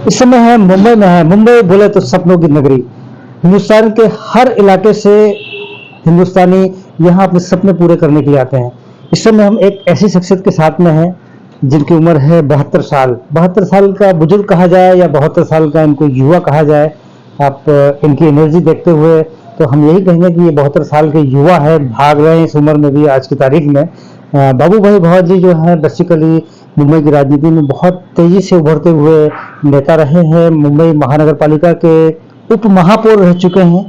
इस समय है मुंबई में है। मुंबई बोले तो सपनों की नगरी। हिंदुस्तान के हर इलाके से हिंदुस्तानी यहाँ अपने सपने पूरे करने के लिए आते हैं। इस समय हम एक ऐसी शख्सियत के साथ में हैं जिनकी उम्र है 72 साल। 72 साल का बुजुर्ग कहा जाए या 72 साल का इनको युवा कहा जाए, आप इनकी एनर्जी देखते हुए तो हम यही कहेंगे कि ये 72 साल के युवा है, भाग रहे हैं इस उम्र में भी आज की तारीख में। बाबू भाई भौजी जो है बेसिकली मुंबई की राजनीति में बहुत तेजी से उभरते हुए नेता रहे हैं। मुंबई महानगर पालिका के उप महापौर रह चुके हैं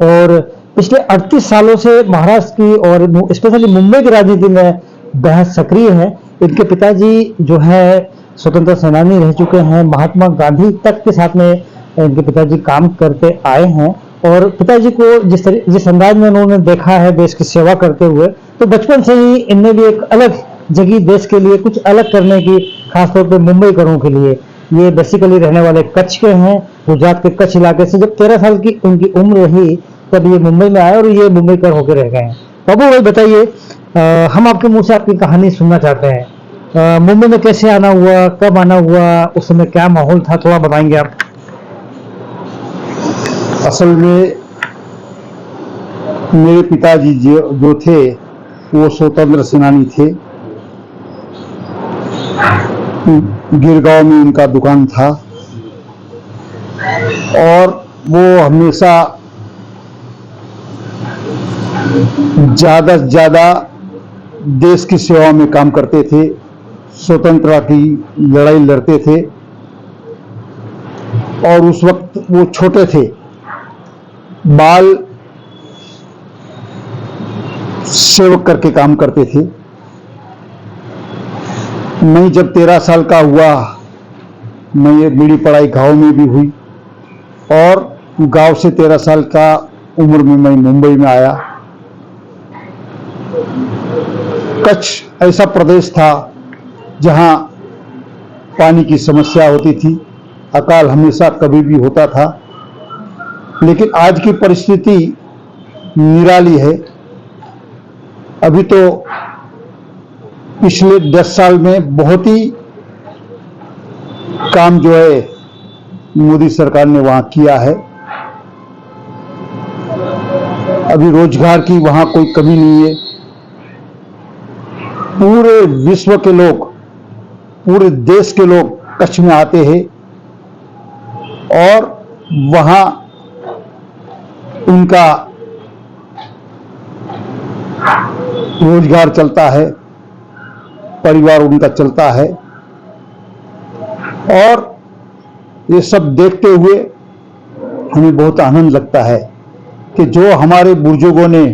और पिछले 38 सालों से महाराष्ट्र की और स्पेशली मुंबई की राजनीति में बेहद सक्रिय है। इनके पिताजी जो है स्वतंत्रता सेनानी रह चुके हैं, महात्मा गांधी तक के साथ में इनके पिताजी काम करते आए हैं और पिताजी को जिस अंदाज में उन्होंने देखा है देश की सेवा करते हुए, तो बचपन से ही इनने भी एक अलग जगह देश के लिए कुछ अलग करने की, खासतौर पे मुंबईकरों के लिए। ये बेसिकली रहने वाले कच्छ के हैं, गुजरात के कच्छ इलाके से। जब 13 साल की उनकी उम्र रही तब ये मुंबई में आए और ये मुंबई कर होकर रह गए हैं। बाबू भाई बताइए, हम आपके मुंह से आपकी कहानी सुनना चाहते हैं। मुंबई में कैसे आना हुआ, कब आना हुआ, उस समय क्या माहौल था, थोड़ा बताएंगे आप? असल में मेरे पिताजी जो थे वो स्वतंत्र सेनानी थे। गिरगांव में उनका दुकान था और वो हमेशा ज़्यादा से ज़्यादा देश की सेवा में काम करते थे, स्वतंत्रता की लड़ाई लड़ते थे। और उस वक्त वो छोटे थे, बाल सेवक करके काम करते थे। मैं जब 13 साल का हुआ, मैं मेरी पढ़ाई गांव में भी हुई और गांव से 13 साल का उम्र में मैं मुंबई में आया। कच्छ ऐसा प्रदेश था जहां पानी की समस्या होती थी, अकाल हमेशा कभी भी होता था। लेकिन आज की परिस्थिति निराली है। अभी तो पिछले 10 साल में बहुत ही काम जो है मोदी सरकार ने वहां किया है। अभी रोजगार की वहां कोई कमी नहीं है। पूरे विश्व के लोग, पूरे देश के लोग कच्छ में आते हैं और वहां उनका रोजगार चलता है, परिवार उनका चलता है। और ये सब देखते हुए हमें बहुत आनंद लगता है कि जो हमारे बुजुर्गों ने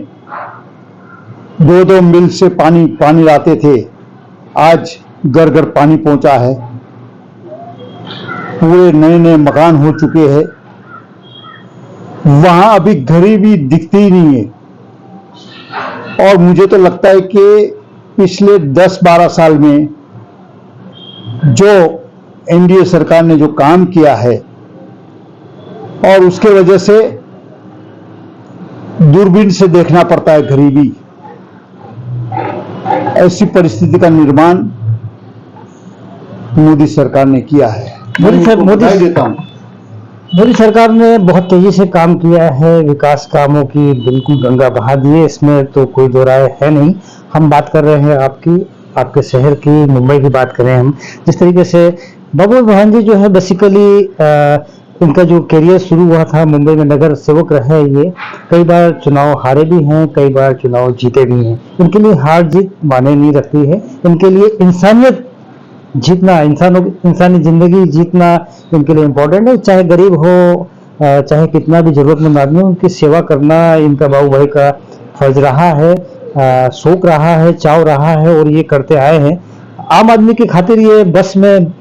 2-2 मील से पानी लाते थे, आज घर घर पानी पहुंचा है। पूरे नए नए मकान हो चुके हैं। वहां अभी गरीबी दिखती ही नहीं है। और मुझे तो लगता है कि पिछले 10-12 साल में जो एनडीए सरकार ने जो काम किया है और उसके वजह से दूरबीन से देखना पड़ता है गरीबी, ऐसी परिस्थिति का निर्माण मोदी सरकार ने किया है। मोदी सरकार ने बहुत तेजी से काम किया है, विकास कामों की बिल्कुल गंगा बहा दी है, इसमें तो कोई दो राय है नहीं। हम बात कर रहे हैं आपके शहर की, मुंबई की बात करें हम। जिस तरीके से बाबू भाई जी जो है बेसिकली इनका जो करियर शुरू हुआ था मुंबई में, नगर सेवक रहे ये, कई बार चुनाव हारे भी हैं, कई बार चुनाव जीते भी हैं। इनके लिए हार जीत माने नहीं रखती है, इनके लिए इंसानियत जीतना, इंसानी जिंदगी जीतना इनके लिए इम्पोर्टेंट है। चाहे गरीब हो, चाहे कितना भी जरूरतमंद आदमी हो, उनकी सेवा करना इनका बाबू भाई का फर्ज रहा है, शौक रहा है, चाव रहा है और ये करते आए हैं। आम आदमी की खातिर ये बस में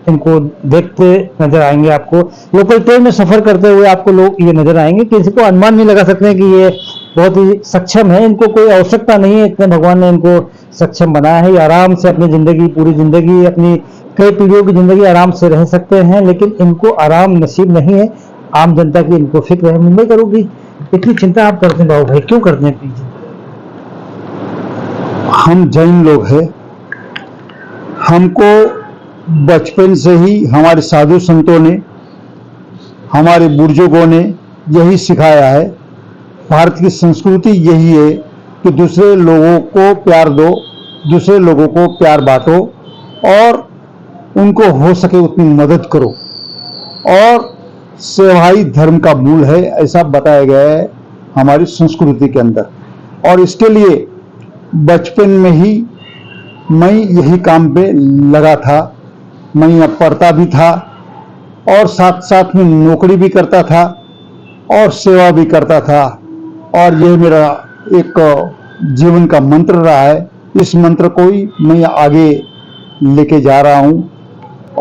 इनको देखते नजर आएंगे, आपको लोकल ट्रेन में सफर करते हुए आपको लोग ये नजर आएंगे। किसी को अनुमान नहीं लगा सकते कि ये बहुत ही सक्षम है, इनको कोई आवश्यकता नहीं है, इतने भगवान ने इनको सक्षम बनाया है। ये आराम से अपनी जिंदगी, पूरी जिंदगी, अपनी कई पीढ़ियों की जिंदगी आराम से रह सकते हैं, लेकिन इनको आराम नसीब नहीं है। आम जनता की इनको फिक्र है। मुंबई करोगी इतनी चिंता आप करते हैं बाबू भाई, क्यों करते हैं? हम जैन लोग हैं, हमको बचपन से ही हमारे साधु संतों ने, हमारे बुजुर्गों ने यही सिखाया है। भारत की संस्कृति यही है कि दूसरे लोगों को प्यार दो, दूसरे लोगों को प्यार बांटो और उनको हो सके उतनी मदद करो, और सेवा ही धर्म का मूल है, ऐसा बताया गया है हमारी संस्कृति के अंदर। और इसके लिए बचपन में ही मैं यही काम पे लगा था। मैं यहाँ पढ़ता भी था और साथ साथ में नौकरी भी करता था और सेवा भी करता था, और ये मेरा एक जीवन का मंत्र रहा है। इस मंत्र को ही मैं आगे लेके जा रहा हूँ,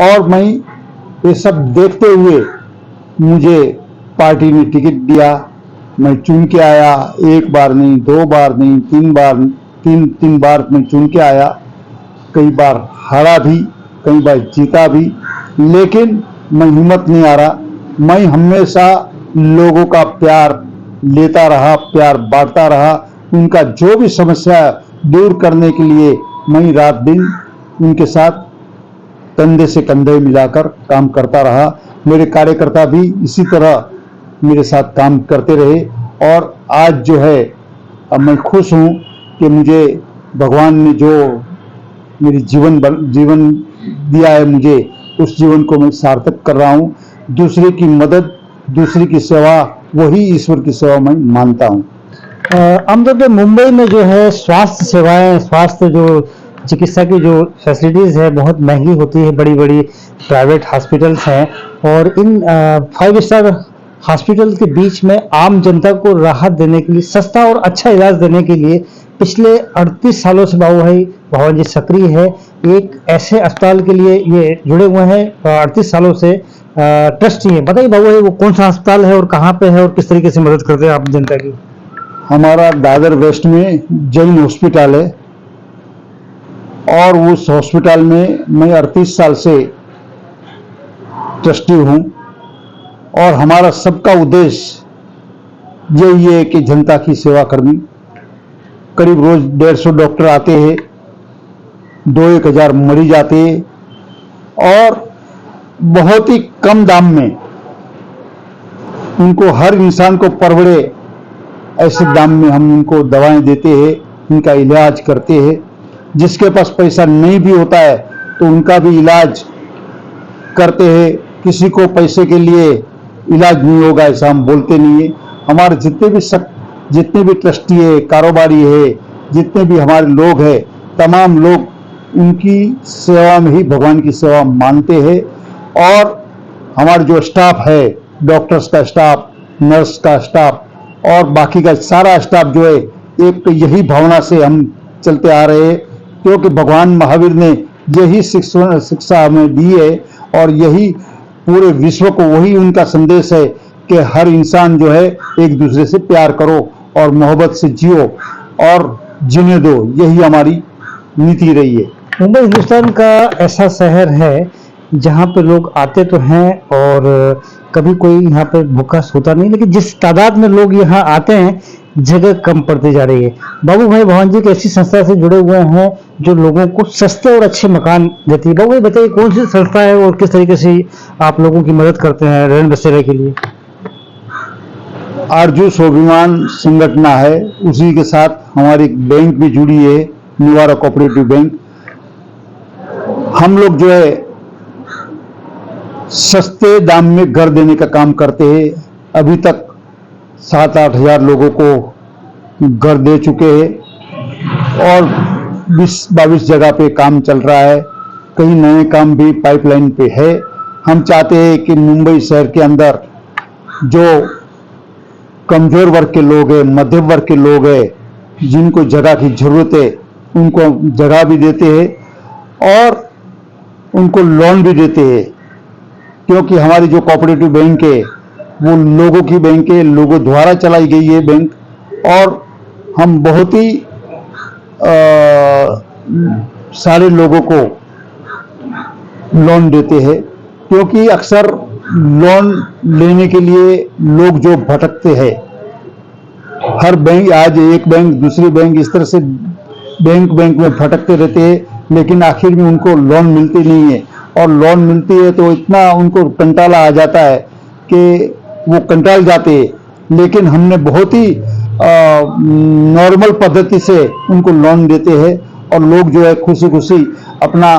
और मैं ये सब देखते हुए मुझे पार्टी ने टिकट दिया, मैं चुन के आया। एक बार नहीं, दो बार नहीं, तीन बार मैं चुन के आया। कई बार हारा भी, कई बार जीता भी, लेकिन मैं हिम्मत नहीं आ रहा। मैं हमेशा लोगों का प्यार लेता रहा, प्यार बांटता रहा। उनका जो भी समस्या दूर करने के लिए मैं रात दिन उनके साथ कंधे से कंधे मिलाकर काम करता रहा। मेरे कार्यकर्ता भी इसी तरह मेरे साथ काम करते रहे, और आज जो है अब मैं खुश हूँ कि मुझे भगवान ने जो मेरी जीवन दिया है, मुझे उस जीवन को मैं सार्थक कर रहा हूँ। दूसरे की मदद, दूसरे की सेवा, वही ईश्वर की सेवा मैं मानता हूँ। आमतौर पर मुंबई में जो है स्वास्थ्य सेवाएं, स्वास्थ्य जो चिकित्सा की जो फैसिलिटीज़ है बहुत महंगी होती है। बड़ी बड़ी प्राइवेट हॉस्पिटल्स हैं, और इन 5 स्टार हॉस्पिटल के बीच में आम जनता को राहत देने के लिए, सस्ता और अच्छा इलाज देने के लिए पिछले 38 सालों से बाबू भाई भवन जी सक्रिय है। एक ऐसे अस्पताल के लिए ये जुड़े हुए हैं 38 सालों से, ट्रस्टी हैं। बताइए बाबू भाई, वो कौन सा अस्पताल है और कहाँ पे है और किस तरीके से मदद करते हैं आप जनता की? हमारा दादर वेस्ट में जैन हॉस्पिटल है, और उस हॉस्पिटल में मैं 38 साल से ट्रस्टी हूँ, और हमारा सबका उद्देश्य यही है कि जनता की सेवा करनी। करीब रोज 150 डॉक्टर आते हैं, 2-1 हजार मरीज आते हैं, और बहुत ही कम दाम में उनको, हर इंसान को परवड़े ऐसे दाम में हम उनको दवाएं देते हैं, उनका इलाज करते हैं। जिसके पास पैसा नहीं भी होता है तो उनका भी इलाज करते हैं। किसी को पैसे के लिए इलाज नहीं होगा ऐसा हम बोलते नहीं है। हमारे जितने भी ट्रस्टी है, कारोबारी है, जितने भी हमारे लोग हैं, तमाम लोग उनकी सेवा में ही भगवान की सेवा मानते हैं। और हमारा जो स्टाफ है, डॉक्टर्स का स्टाफ, नर्स का स्टाफ और बाकी का सारा स्टाफ जो है, एक तो यही भावना से हम चलते आ रहे हैं, क्योंकि भगवान महावीर ने यही शिक्षा हमें दी है, और यही पूरे विश्व को वही उनका संदेश है कि हर इंसान जो है एक दूसरे से प्यार करो और मोहब्बत से जियो और जीने दो। यही हमारी नीति रही है। मुंबई हिंदुस्तान का ऐसा शहर है जहाँ पे लोग आते तो हैं, और कभी कोई यहाँ पे भूखा सोता नहीं, लेकिन जिस तादाद में लोग यहाँ आते हैं जगह कम पड़ती जा रही है। बाबू भाई भवन जी एक ऐसी संस्था से जुड़े हुए हैं जो लोगों को सस्ते और अच्छे मकान देती है। बाबू भाई बताइए, कौन सी संस्था है और किस तरीके से आप लोगों की मदद करते हैं रहन बसेरे के लिए? आरजू स्वाभिमान संगठन है, उसी के साथ हमारी बैंक भी जुड़ी है, निवारा कोऑपरेटिव बैंक। हम लोग जो है सस्ते दाम में घर देने का काम करते हैं। अभी तक 7-8 हजार लोगों को घर दे चुके हैं, और 20-22 जगह पे काम चल रहा है। कई नए काम भी पाइपलाइन पे है। हम चाहते हैं कि मुंबई शहर के अंदर जो कमजोर वर्ग के लोग हैं, मध्यम वर्ग के लोग हैं, जिनको जगह की जरूरत है, उनको जगह भी देते हैं और उनको लोन भी देते हैं। क्योंकि हमारी जो कोऑपरेटिव बैंक है वो लोगों की बैंक है, लोगों द्वारा चलाई गई है बैंक, और हम बहुत ही सारे लोगों को लोन देते हैं। क्योंकि अक्सर लोन लेने के लिए लोग जो भटकते हैं, हर बैंक, आज एक बैंक दूसरी बैंक, इस तरह से बैंक में भटकते रहते हैं, लेकिन आखिर में उनको लोन मिलती नहीं है। और लोन मिलती है तो इतना उनको कंटाला आ जाता है कि वो कंटाल जाते हैं। लेकिन हमने बहुत ही नॉर्मल पद्धति से उनको लोन देते हैं और लोग जो है खुशी खुशी अपना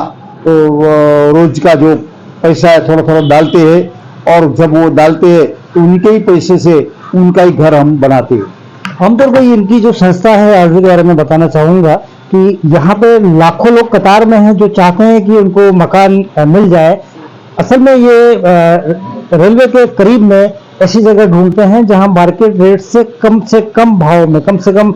रोज का जो पैसा है थोड़ा थोड़ा डालते हैं और जब वो डालते हैं तो उनके ही पैसे से उनका ही घर हम बनाते हैं। आमतौर पर इनकी जो संस्था है आरवी के बारे में बताना चाहूंगा कि यहाँ पे लाखों लोग कतार में हैं जो चाहते हैं कि उनको मकान मिल जाए। असल में ये रेलवे के करीब में ऐसी जगह ढूंढते हैं जहां मार्केट रेट से कम भाव में, कम से कम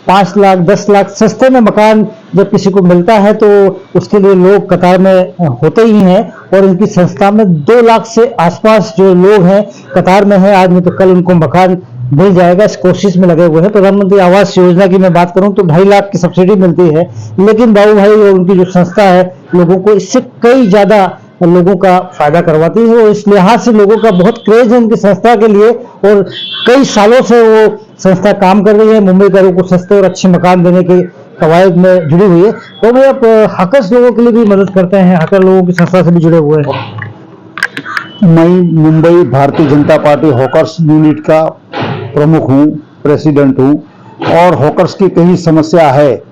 5 लाख 10 लाख सस्ते में मकान जब किसी को मिलता है तो उसके लिए लोग कतार में होते ही हैं। और इनकी संस्था में 2 लाख से आसपास जो लोग हैं कतार में हैं, आज नहीं तो कल उनको मकान मिल जाएगा, इस कोशिश में लगे हुए हैं। प्रधानमंत्री आवास योजना की मैं बात करूं तो 2.5 लाख की सब्सिडी मिलती है, लेकिन बाबू भाई और उनकी जो संस्था है लोगों को इससे कई ज्यादा लोगों का फायदा करवाती है। और इस लिहाज से लोगों का बहुत क्रेज है उनकी संस्था के लिए और कई सालों से वो संस्था काम कर रही है मुंबईकरों को सस्ते और अच्छे मकान देने के कवायद में जुड़ी हुई है। तो भाई आप हकर्स लोगों के लिए भी मदद करते हैं, हकर लोगों की संस्था से भी जुड़े हुए हैं। मैं Mumbai Bharatiya Janata party hawkers unit का प्रमुख हूँ, प्रेसिडेंट हूँ और हॉकर्स की कई समस्या है,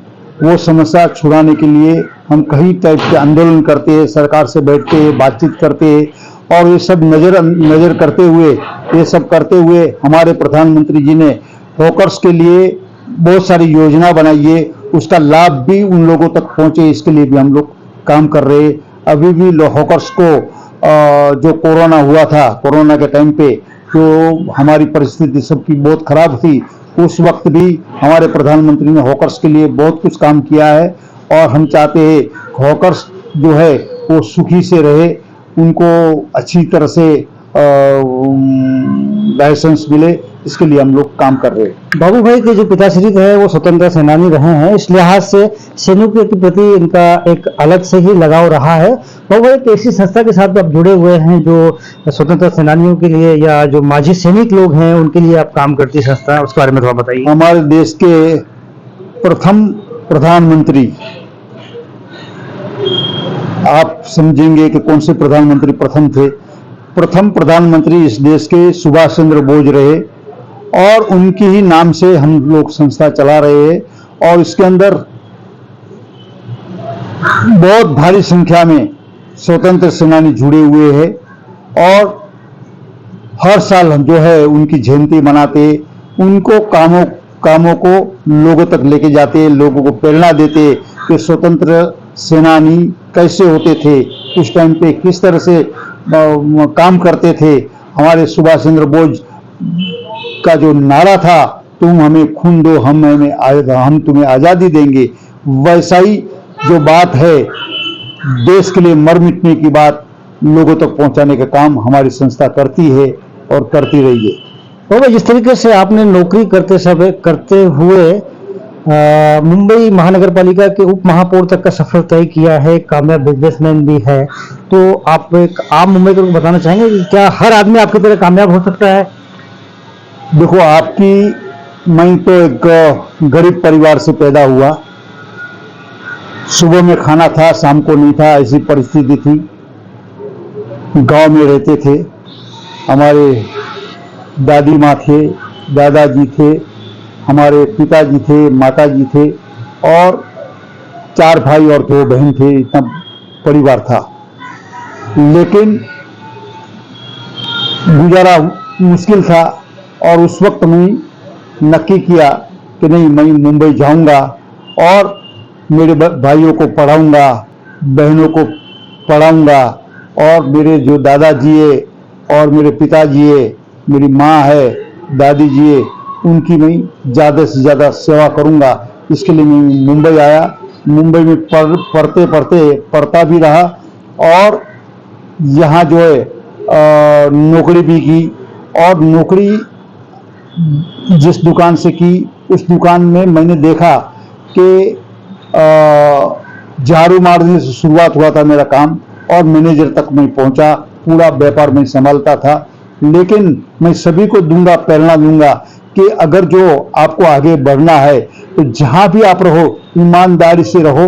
वो समस्या छुड़ाने के लिए हम कई टाइप के आंदोलन करते हैं, सरकार से बैठते हैं, बातचीत करते हैं और ये सब नजर करते हुए हमारे प्रधानमंत्री जी ने हॉकर्स के लिए बहुत सारी योजना बनाई है, उसका लाभ भी उन लोगों तक पहुंचे इसके लिए भी हम लोग काम कर रहे हैं। अभी भी हॉकर्स को जो कोरोना हुआ था, कोरोना के टाइम पे जो हमारी परिस्थिति सबकी बहुत खराब थी, उस वक्त भी हमारे प्रधानमंत्री ने हॉकर्स के लिए बहुत कुछ काम किया है और हम चाहते हैं हॉकर्स जो है वो सुखी से रहे, उनको अच्छी तरह से लाइसेंस मिले, इसके लिए हम लोग काम कर रहे हैं। बाबू भाई के जो पिताश्री है वो स्वतंत्रता सेनानी रहे हैं, इस लिहाज से सैनिकों के प्रति इनका एक अलग से ही लगाव रहा है। बाबू भाई एक ऐसी संस्था के साथ आप जुड़े हुए हैं जो स्वतंत्रता सेनानियों के लिए या जो माजी सैनिक लोग हैं उनके लिए आप काम करती संस्था है, उसके बारे में थोड़ा बताइए। हमारे देश के प्रथम प्रधानमंत्री, आप समझेंगे कि कौन से प्रधानमंत्री प्रथम थे। प्रथम प्रधानमंत्री इस देश के सुभाष चंद्र बोस रहे और उनके ही नाम से हम लोग संस्था चला रहे हैं और इसके अंदर बहुत भारी संख्या में स्वतंत्र सेनानी जुड़े हुए हैं और हर साल हम जो है उनकी जयंती मनाते, उनको कामों को लोगों तक लेके जाते, लोगों को प्रेरणा देते कि स्वतंत्र सेनानी कैसे होते थे, उस टाइम पे किस तरह से काम करते थे। हमारे सुभाष चंद्र बोस का जो नारा था, तुम हमें खून दो हम तुम्हें आजादी देंगे, वैसा ही जो बात है देश के लिए मर मिटने की बात लोगों तक पहुंचाने का काम हमारी संस्था करती है और करती रही है। तो जिस तरीके से आपने नौकरी करते हुए मुंबई महानगर पालिका के उप महापौर तक का सफर तय किया है, कामयाब बिजनेसमैन भी है, तो आप एक आम मुंबईकर को बताना चाहेंगे कि क्या हर आदमी आपकी तरह कामयाब हो सकता है? देखो, मैं तो एक गरीब परिवार से पैदा हुआ, सुबह में खाना था, शाम को नहीं था, ऐसी परिस्थिति थी। गांव में रहते थे, हमारे दादी माँ थे, दादाजी थे, हमारे पिताजी थे, माताजी थे और 4 भाई और 2 बहन थे, इतना परिवार था। लेकिन गुजारा मुश्किल था और उस वक्त मैं नक्की किया कि नहीं, मैं मुंबई जाऊंगा और मेरे भाइयों को पढ़ाऊंगा, बहनों को पढ़ाऊंगा और मेरे जो दादाजी है और मेरे पिताजी है, मेरी माँ है, दादी जी है, उनकी मैं ज़्यादा से ज़्यादा सेवा करूंगा। इसके लिए मैं मुंबई आया। मुंबई में पढ़ता भी रहा और यहाँ जो है नौकरी भी की और नौकरी जिस दुकान से की, उस दुकान में मैंने देखा कि झाड़ू मारने से शुरुआत हुआ था मेरा काम और मैनेजर तक मैं पहुंचा, पूरा व्यापार मैं संभालता था। लेकिन मैं सभी को प्रेरणा दूंगा कि अगर जो आपको आगे बढ़ना है तो जहां भी आप रहो ईमानदारी से रहो,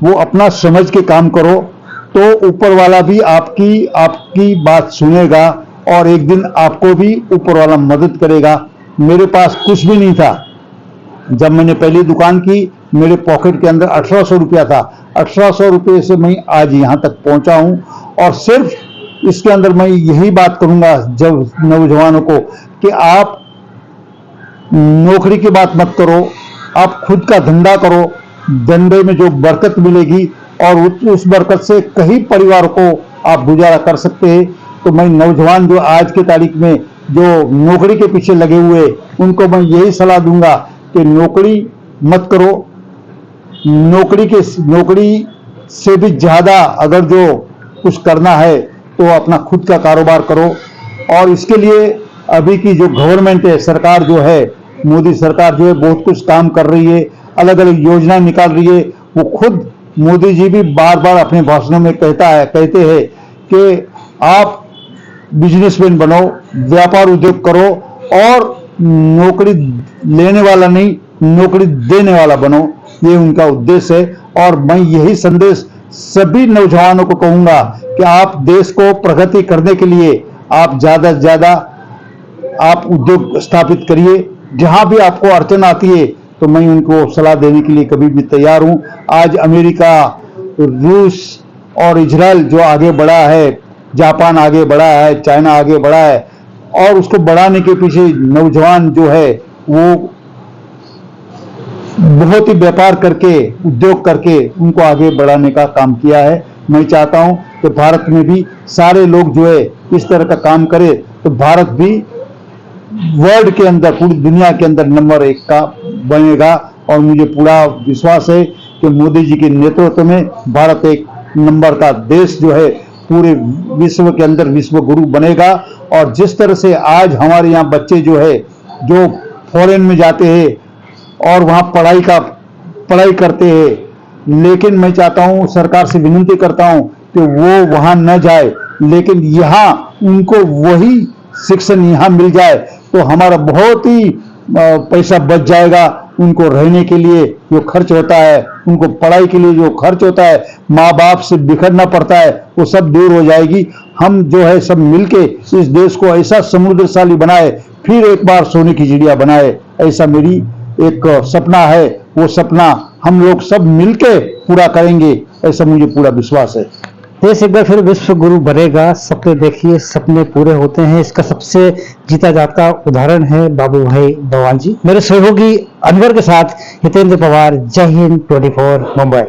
वो अपना समझ के काम करो तो ऊपर वाला भी आपकी बात सुनेगा और एक दिन आपको भी ऊपर वाला मदद करेगा। मेरे पास कुछ भी नहीं था जब मैंने पहली दुकान की, मेरे पॉकेट के अंदर 1800 रुपया था। 1800 रुपये से मैं आज यहाँ तक पहुँचा हूँ। और सिर्फ इसके अंदर मैं यही बात करूँगा जब नौजवानों को कि आप नौकरी की बात मत करो, आप खुद का धंधा करो। धंधे में जो बरकत मिलेगी और उस बरकत से कई परिवार को आप गुजारा कर सकते हैं। तो मैं नौजवान जो आज के तारीख में जो नौकरी के पीछे लगे हुए, उनको मैं यही सलाह दूंगा कि नौकरी मत करो। नौकरी से भी ज्यादा अगर जो कुछ करना है तो अपना खुद का कारोबार करो। और इसके लिए अभी की जो गवर्नमेंट है, सरकार जो है, मोदी सरकार जो है, बहुत कुछ काम कर रही है, अलग अलग योजना निकाल रही है। वो खुद मोदी जी भी बार बार अपने भाषणों में कहते हैं कि आप बिजनेसमैन बनो, व्यापार उद्योग करो और नौकरी लेने वाला नहीं, नौकरी देने वाला बनो। ये उनका उद्देश्य है। और मैं यही संदेश सभी नौजवानों को कहूंगा कि आप देश को प्रगति करने के लिए आप ज्यादा से ज्यादा आप उद्योग स्थापित करिए। जहां भी आपको अड़चन आती है तो मैं उनको सलाह देने के लिए कभी भी तैयार हूं। आज अमेरिका, रूस और इजराइल जो आगे बढ़ा है, जापान आगे बढ़ा है, चाइना आगे बढ़ा है, और उसको बढ़ाने के पीछे नौजवान जो है वो बहुत ही व्यापार करके, उद्योग करके उनको आगे बढ़ाने का काम किया है। मैं चाहता हूं कि भारत में भी सारे लोग जो है इस तरह का काम करे तो भारत भी वर्ल्ड के अंदर, पूरी दुनिया के अंदर नंबर 1 का बनेगा। और मुझे पूरा विश्वास है कि मोदी जी के नेतृत्व में भारत एक नंबर का देश जो है पूरे विश्व के अंदर विश्व गुरु बनेगा। और जिस तरह से आज हमारे यहाँ बच्चे जो है जो फॉरेन में जाते हैं और वहाँ पढ़ाई करते हैं, लेकिन मैं चाहता हूँ, सरकार से विनती करता हूँ कि वो वहाँ न जाए, लेकिन यहाँ उनको वही शिक्षण यहाँ मिल जाए तो हमारा बहुत ही पैसा बच जाएगा। उनको रहने के लिए जो खर्च होता है, उनको पढ़ाई के लिए जो खर्च होता है, माँ बाप से बिखरना पड़ता है, वो सब दूर हो जाएगी। हम जो है सब मिलके इस देश को ऐसा समृद्धशाली बनाए, फिर एक बार सोने की चिड़िया बनाए, ऐसा मेरी एक सपना है। वो सपना हम लोग सब मिलके पूरा करेंगे, ऐसा मुझे पूरा विश्वास है। देश एक बार फिर विश्व गुरु बनेगा। सपने देखिए, सपने पूरे होते हैं। इसका सबसे जीता जाता उदाहरण है बाबू भाई बवान जी। मेरे सहयोगी अनवर के साथ हितेंद्र पवार, जय हिंद 24 मुंबई।